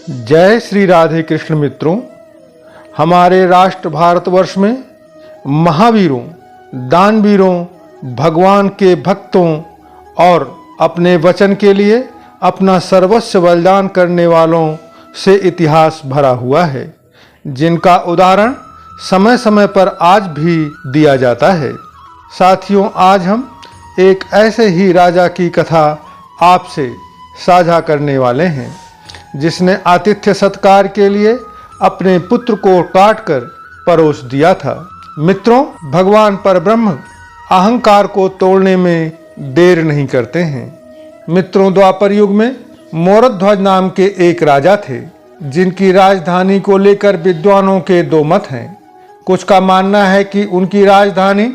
जय श्री राधे कृष्ण मित्रों। हमारे राष्ट्र भारतवर्ष में महावीरों, दानवीरों, भगवान के भक्तों और अपने वचन के लिए अपना सर्वस्व बलिदान करने वालों से इतिहास भरा हुआ है, जिनका उदाहरण समय समय पर आज भी दिया जाता है। साथियों, आज हम एक ऐसे ही राजा की कथा आपसे साझा करने वाले हैं, जिसने आतिथ्य सत्कार के लिए अपने पुत्र को काटकर परोस दिया था। मित्रों, भगवान परब्रह्म अहंकार को तोड़ने में देर नहीं करते हैं। मित्रों, द्वापर युग में मोरध्वज नाम के एक राजा थे, जिनकी राजधानी को लेकर विद्वानों के दो मत हैं। कुछ का मानना है कि उनकी राजधानी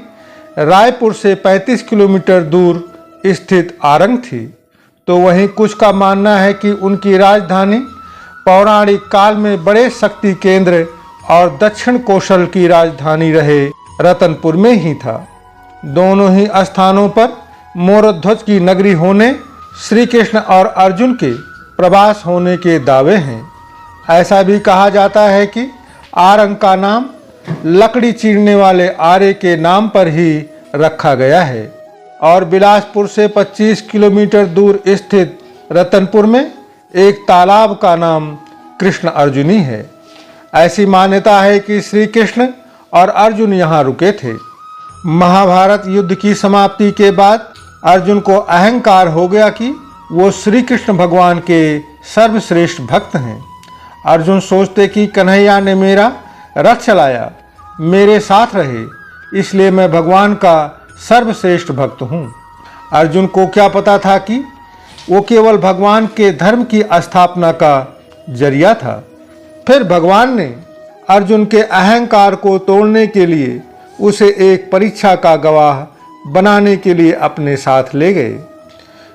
रायपुर से 35 किलोमीटर दूर स्थित आरंग थी, तो वहीं कुछ का मानना है कि उनकी राजधानी पौराणिक काल में बड़े शक्ति केंद्र और दक्षिण कौशल की राजधानी रहे रतनपुर में ही था। दोनों ही स्थानों पर मोरध्वज की नगरी होने, श्री कृष्ण और अर्जुन के प्रवास होने के दावे हैं। ऐसा भी कहा जाता है कि आरंग का नाम लकड़ी चीरने वाले आरे के नाम पर ही रखा गया है और बिलासपुर से 25 किलोमीटर दूर स्थित रतनपुर में एक तालाब का नाम कृष्ण अर्जुनी है। ऐसी मान्यता है कि श्री कृष्ण और अर्जुन यहाँ रुके थे। महाभारत युद्ध की समाप्ति के बाद अर्जुन को अहंकार हो गया कि वो श्री कृष्ण भगवान के सर्वश्रेष्ठ भक्त हैं। अर्जुन सोचते कि कन्हैया ने मेरा रथ चलाया, मेरे साथ रहे, इसलिए मैं भगवान का सर्वश्रेष्ठ भक्त हूँ। अर्जुन को क्या पता था कि वो केवल भगवान के धर्म की स्थापना का जरिया था। फिर भगवान ने अर्जुन के अहंकार को तोड़ने के लिए उसे एक परीक्षा का गवाह बनाने के लिए अपने साथ ले गए।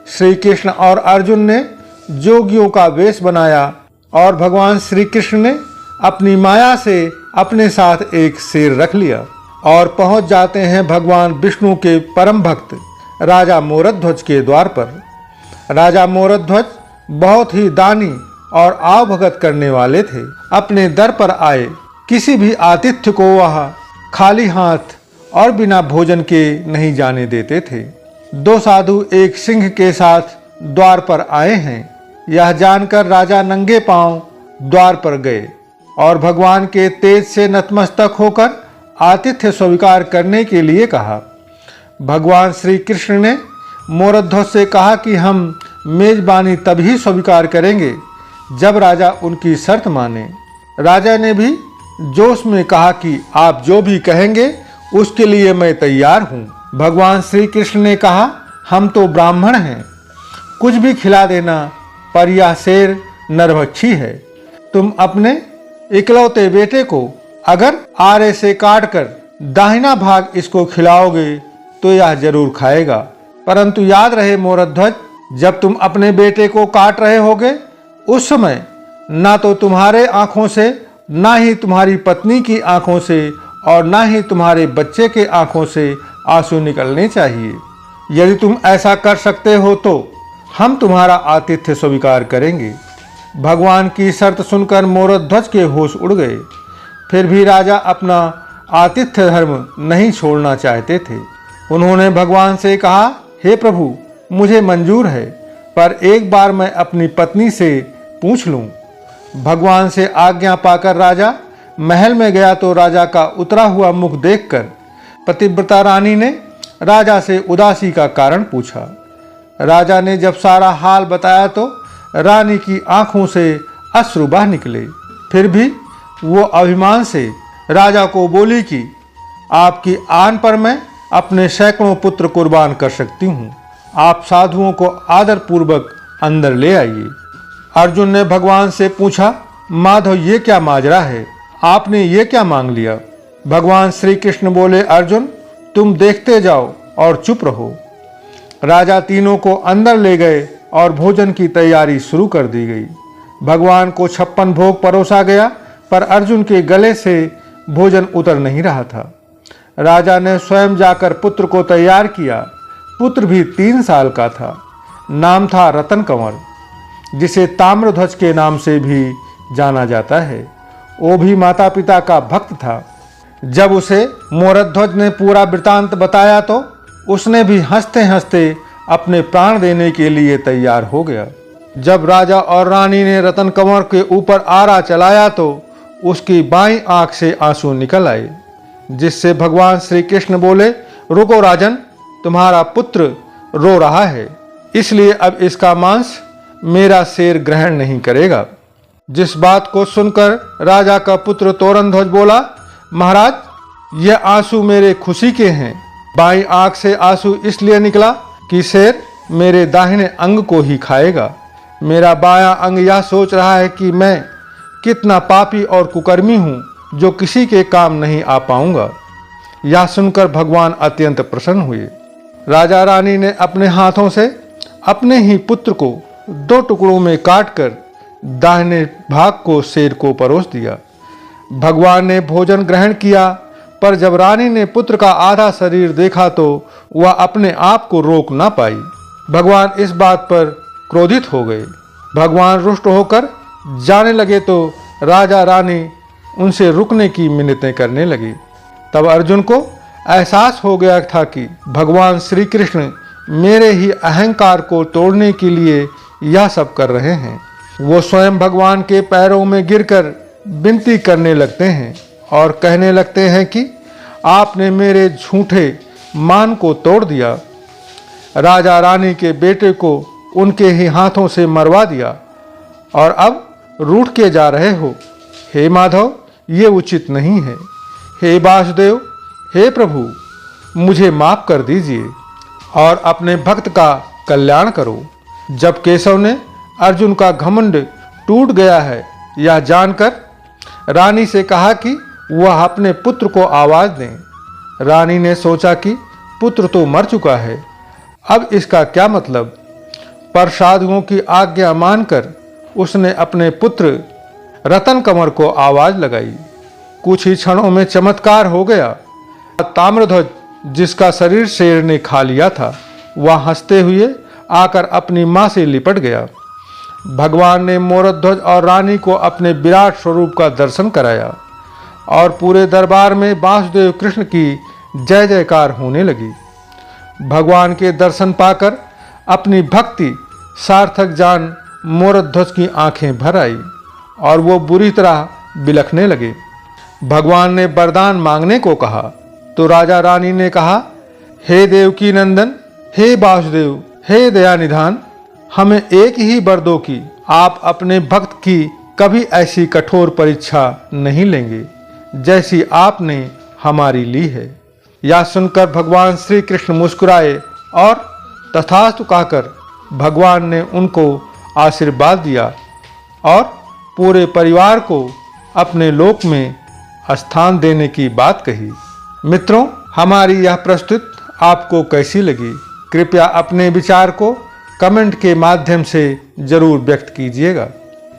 श्री कृष्ण और अर्जुन ने जोगियों का वेश बनाया और भगवान श्री कृष्ण ने अपनी माया से अपने साथ एक शेर रख लिया और पहुंच जाते हैं भगवान विष्णु के परम भक्त राजा मोरध्वज के द्वार पर। राजा मोरध्वज बहुत ही दानी और आवभगत करने वाले थे। अपने दर पर आए किसी भी आतिथ्य को वह खाली हाथ और बिना भोजन के नहीं जाने देते थे। दो साधु एक सिंह के साथ द्वार पर आए हैं, यह जानकर राजा नंगे पांव द्वार पर गए और भगवान के तेज से नतमस्तक होकर आतिथ्य स्वीकार करने के लिए कहा। भगवान श्री कृष्ण ने मोरध्वज से कहा कि हम मेजबानी तभी स्वीकार करेंगे जब राजा उनकी शर्त माने। राजा ने भी जोश में कहा कि आप जो भी कहेंगे उसके लिए मैं तैयार हूँ। भगवान श्री कृष्ण ने कहा, हम तो ब्राह्मण हैं, कुछ भी खिला देना, पर यह शेर नरभक्षी है। तुम अपने इकलौते बेटे को अगर आरे से काटकर दाहिना भाग इसको खिलाओगे तो यह जरूर खाएगा, परंतु याद रहे मोरध्वज, जब तुम अपने बेटे को काट रहे होगे उस समय ना तो तुम्हारे आंखों से, ना ही तुम्हारी पत्नी की आंखों से और ना ही तुम्हारे बच्चे के आंखों से आंसू निकलने चाहिए। यदि तुम ऐसा कर सकते हो तो हम तुम्हारा आतिथ्य स्वीकार करेंगे। भगवान की शर्त सुनकर मोरध्वज के होश उड़ गए। फिर भी राजा अपना आतिथ्य धर्म नहीं छोड़ना चाहते थे। उन्होंने भगवान से कहा, हे प्रभु, मुझे मंजूर है, पर एक बार मैं अपनी पत्नी से पूछ लूं। भगवान से आज्ञा पाकर राजा महल में गया तो राजा का उतरा हुआ मुख देखकर पतिव्रता रानी ने राजा से उदासी का कारण पूछा। राजा ने जब सारा हाल बताया तो रानी की आंखों से अश्रु बह निकले। फिर भी वो अभिमान से राजा को बोली कि आपकी आन पर मैं अपने सैकड़ों पुत्र कुर्बान कर सकती हूँ। आप साधुओं को आदर पूर्वक अंदर ले आइए। अर्जुन ने भगवान से पूछा, माधव, ये क्या माजरा है? आपने ये क्या मांग लिया? भगवान श्री कृष्ण बोले, अर्जुन, तुम देखते जाओ और चुप रहो। राजा तीनों को अंदर ले गए और भोजन की तैयारी शुरू कर दी गई। भगवान को 56 भोग परोसा गया, पर अर्जुन के गले से भोजन उतर नहीं रहा था। राजा ने स्वयं जाकर पुत्र को तैयार किया। पुत्र भी 3 साल का था। नाम था रतन कंवर, जिसे ताम्रध्वज के नाम से भी जाना जाता है। वो भी माता पिता का भक्त था। जब उसे मोरध्वज ने पूरा वृतांत बताया तो उसने भी हंसते हंसते अपने प्राण देने के लिए तैयार हो गया। जब राजा और रानी ने रतन कंवर के ऊपर आरा चलाया तो उसकी बाईं आंख से आंसू निकल आए, जिससे भगवान श्री कृष्ण बोले, रुको राजन, तुम्हारा पुत्र रो रहा है, इसलिए अब इसका मांस मेरा शेर ग्रहण नहीं करेगा। जिस बात को सुनकर राजा का पुत्र तोरणध्वज बोला, महाराज, यह आंसू मेरे खुशी के हैं। बाईं आंख से आंसू इसलिए निकला कि शेर मेरे दाहिने अंग को ही खाएगा। मेरा बायां अंग यह सोच रहा है कि मैं कितना पापी और कुकर्मी हूं जो किसी के काम नहीं आ पाऊंगा। यह सुनकर भगवान अत्यंत प्रसन्न हुए। राजा रानी ने अपने हाथों से अपने ही पुत्र को 2 टुकड़ों में काटकर दाहिने भाग को शेर को परोस दिया। भगवान ने भोजन ग्रहण किया, पर जब रानी ने पुत्र का आधा शरीर देखा तो वह अपने आप को रोक ना पाई। भगवान इस बात पर क्रोधित हो गए। भगवान रुष्ट होकर जाने लगे तो राजा रानी उनसे रुकने की मिन्नतें करने लगी। तब अर्जुन को एहसास हो गया था कि भगवान श्री कृष्ण मेरे ही अहंकार को तोड़ने के लिए यह सब कर रहे हैं। वो स्वयं भगवान के पैरों में गिरकर विनती करने लगते हैं और कहने लगते हैं कि आपने मेरे झूठे मान को तोड़ दिया, राजा रानी के बेटे को उनके ही हाथों से मरवा दिया और अब रूठ के जा रहे हो। हे माधव, ये उचित नहीं है। हे वासुदेव, हे प्रभु, मुझे माफ कर दीजिए और अपने भक्त का कल्याण करो। जब केशव ने अर्जुन का घमंड टूट गया है यह जानकर रानी से कहा कि वह अपने पुत्र को आवाज दें। रानी ने सोचा कि पुत्र तो मर चुका है, अब इसका क्या मतलब। पर साधुओं की आज्ञा मानकर उसने अपने पुत्र रतन कंवर को आवाज लगाई। कुछ ही क्षणों में चमत्कार हो गया। ताम्रध्वज, जिसका शरीर शेर ने खा लिया था, वह हंसते हुए आकर अपनी मां से लिपट गया। भगवान ने मोरध्वज और रानी को अपने विराट स्वरूप का दर्शन कराया और पूरे दरबार में वासुदेव कृष्ण की जय जयकार होने लगी। भगवान के दर्शन पाकर अपनी भक्ति सार्थक जान मोरध्वज की आंखें भर आई और वो बुरी तरह बिलखने लगे। भगवान ने वरदान मांगने को कहा तो राजा रानी ने कहा, हे देवकी नंदन, हे वासुदेव, हे दयानिधान, हमें एक ही वर दो कि आप अपने भक्त की कभी ऐसी कठोर परीक्षा नहीं लेंगे जैसी आपने हमारी ली है। यह सुनकर भगवान श्री कृष्ण मुस्कुराए और तथास्तु कहकर भगवान ने उनको आशीर्वाद दिया और पूरे परिवार को अपने लोक में स्थान देने की बात कही। मित्रों, हमारी यह प्रस्तुति आपको कैसी लगी? कृपया अपने विचार को कमेंट के माध्यम से जरूर व्यक्त कीजिएगा।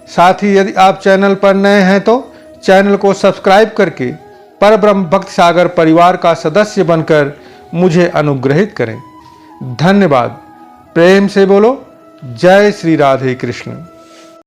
साथ ही यदि आप चैनल पर नए हैं तो चैनल को सब्सक्राइब करके परब्रह्म भक्त सागर परिवार का सदस्य बनकर मुझे अनुग्रहित करें। धन्यवाद। प्रेम से बोलो जय श्री राधे कृष्ण।